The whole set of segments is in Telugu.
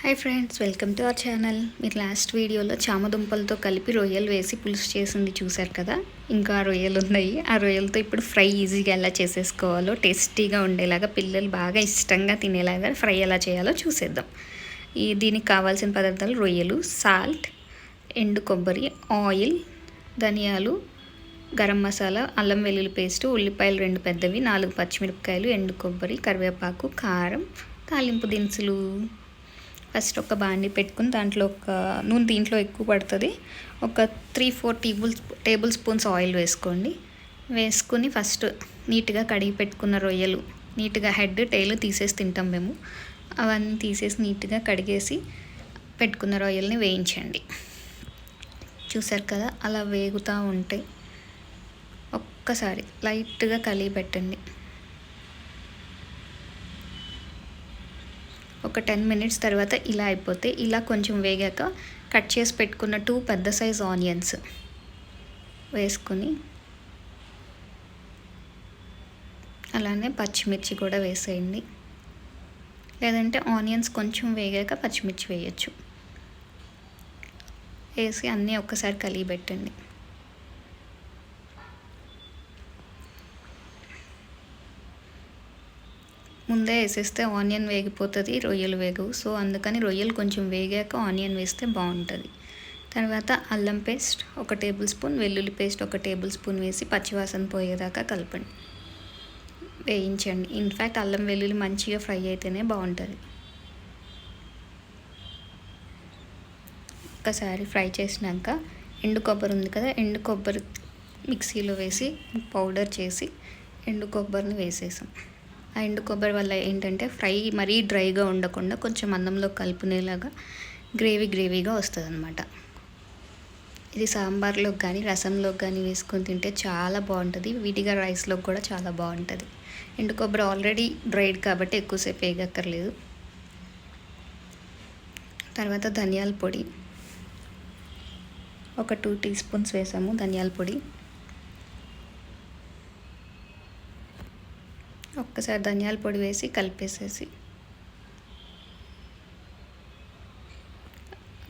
Hi friends, welcome to our channel. మీరు లాస్ట్ వీడియోలో చామదుంపలతో కలిపి రొయ్యలు వేసి పులుసు చేసింది చూసారు కదా. ఇంకా రొయ్యలు ఉన్నాయి. ఆ రొయ్యలతో ఇప్పుడు ఫ్రై ఈజీగా ఎలా చేసేసుకోవాలో, టేస్టీగా ఉండేలాగా, పిల్లలు బాగా ఇష్టంగా తినేలాగా ఫ్రై ఎలా చేయాలో చూసేద్దాం. దీనికి కావాల్సిన పదార్థాలు: రొయ్యలు, సాల్ట్, ఎండు కొబ్బరి, ఆయిల్, ధనియాలు, గరం మసాలా, అల్లం వెల్లుల్లి పేస్టు, ఉల్లిపాయలు 2 పెద్దవి, 4 పచ్చిమిరపకాయలు, ఎండు కొబ్బరి, కరివేపాకు, కారం, తాలింపు దినుసులు. ఫస్ట్ ఒక బాండి పెట్టుకుని దాంట్లో నూనె దీంట్లో ఎక్కువ పడుతుంది. ఒక 3-4 టేబుల్ స్పూన్స్ ఆయిల్ వేసుకోండి. వేసుకుని ఫస్ట్ నీట్గా కడిగి పెట్టుకున్న రొయ్యలు, నీట్గా హెడ్ టైల్ తీసేసి తింటాం మేము, అవన్నీ తీసేసి నీట్గా కడిగేసి పెట్టుకున్న రొయ్యల్ని వేయించండి. చూసారు కదా, అలా వేగుతూ ఉంటే ఒక్కసారి లైట్గా కలిగి పెట్టండి. ఒక 10 మినిట్స్ తర్వాత ఇలా అయిపోతే, ఇలా కొంచెం వేగాక కట్ చేసి పెట్టుకున్న 2 పెద్ద సైజ్ ఆనియన్స్ వేసుకొని, అలానే పచ్చిమిర్చి కూడా వేసేయండి. లేదంటే ఆనియన్స్ కొంచెం వేగాక పచ్చిమిర్చి వేయచ్చు. వేసి అన్నీ ఒక్కసారి కలిగి పెట్టండి. ముందే వేసేస్తే ఆనియన్ వేగిపోతుంది, రొయ్యలు వేగవు. సో అందుకని రొయ్యలు కొంచెం వేగాక ఆనియన్ వేస్తే బాగుంటుంది. తర్వాత అల్లం పేస్ట్ 1 టేబుల్ స్పూన్, వెల్లుల్లి పేస్ట్ 1 టేబుల్ స్పూన్ వేసి పచ్చివాసన పోయేదాకా కలపండి, వేయించండి. ఇన్ఫ్యాక్ట్ అల్లం వెల్లుల్లి మంచిగా ఫ్రై అయితేనే బాగుంటుంది. ఒకసారి ఫ్రై చేసినాక ఎండు కొబ్బరి ఉంది కదా, ఎండు కొబ్బరి మిక్సీలో వేసి పౌడర్ చేసి ఎండు కొబ్బరిని వేసేసాం. ఆ ఎండు కొబ్బరి వల్ల ఏంటంటే ఫ్రై మరీ డ్రైగా ఉండకుండా కొంచెం అన్నంలో కలుపునేలాగా గ్రేవీగా వస్తుంది అన్నమాట. ఇది సాంబార్లోకి కానీ రసంలోకి కానీ వేసుకొని తింటే చాలా బాగుంటుంది. విడిగా రైస్లోకి కూడా చాలా బాగుంటుంది. ఎండు కొబ్బరి ఆల్రెడీ డ్రైడ్ కాబట్టి ఎక్కువసేపు వేగక్కర్లేదు. తర్వాత ధనియాల పొడి ఒక 2 టీ స్పూన్స్ వేసాము. ధనియాల పొడి ఒక్కసారి ధనియాల పొడి వేసి కలిపేసేసి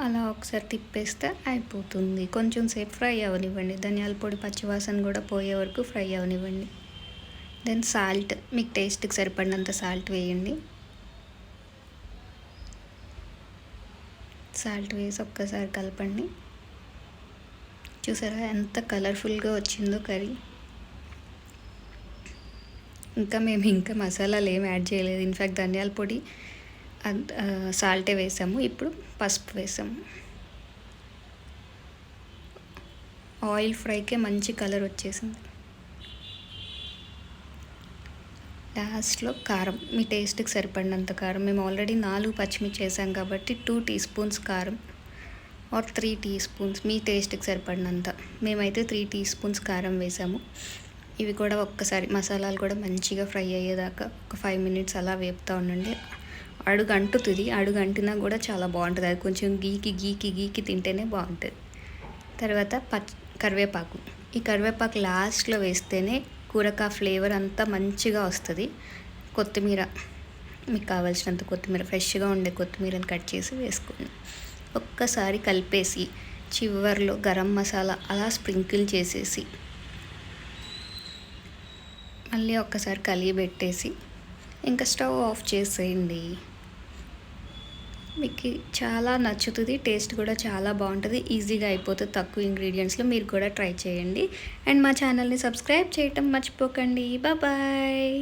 అలా ఒకసారి తిప్పేస్తే అయిపోతుంది. కొంచెం సేపు ఫ్రై అవనివ్వండి. ధనియాల పొడి పచ్చివాసన కూడా పోయే వరకు ఫ్రై అవనివ్వండి. దెన్ సాల్ట్, మీకు టేస్ట్కి సరిపడినంత సాల్ట్ వేయండి. సాల్ట్ వేసి ఒక్కసారి కలపండి. చూసారా ఎంత కలర్ఫుల్గా వచ్చిందో కర్రీ. మేము మసాలాలు ఏమి యాడ్ చేయలేదు. ఇన్ఫ్యాక్ట్ ధనియాల పొడి సాల్టే వేసాము. ఇప్పుడు పసుపు వేసాము. ఆయిల్ ఫ్రైకే మంచి కలర్ వచ్చేసింది. లాస్ట్లో కారం, మీ టేస్ట్కి సరిపడినంత కారం. మేము ఆల్రెడీ 4 పచ్చిమిర్చి వేసాం కాబట్టి 2 టీ స్పూన్స్ కారం ఆర్ 3 టీ స్పూన్స్, మీ టేస్ట్కి సరిపడినంత. మేమైతే 3 టీ స్పూన్స్ కారం వేసాము. ఇవి కూడా ఒక్కసారి మసాలాలు కూడా మంచిగా ఫ్రై అయ్యేదాకా ఒక 5 మినిట్స్ అలా వేపుతూ ఉండండి. అడుగు అంటినా కూడా చాలా బాగుంటుంది. అది కొంచెం గీకి తింటేనే బాగుంటుంది. తర్వాత కరివేపాకు. ఈ కరివేపాకు లాస్ట్లో వేస్తేనే కూరకా ఫ్లేవర్ అంతా మంచిగా వస్తుంది. కొత్తిమీర, మీకు కావాల్సినంత కొత్తిమీర, ఫ్రెష్గా ఉండే కొత్తిమీరని కట్ చేసి వేసుకోండి. ఒక్కసారి కలిపేసి చివర్లో గరం మసాలా అలా స్ప్రింకిల్ చేసేసి మళ్ళీ ఒక్కసారి కలిగి పెట్టేసి ఇంకా స్టవ్ ఆఫ్ చేసేయండి. మీకు చాలా నచ్చుతుంది. టేస్ట్ కూడా చాలా బాగుంటుంది. ఈజీగా అయిపోతుంది తక్కువ ఇంగ్రీడియంట్స్లో. మీరు కూడా ట్రై చేయండి. అండ్ మా ఛానల్ని సబ్స్క్రైబ్ చేయటం మర్చిపోకండి. బాయ్.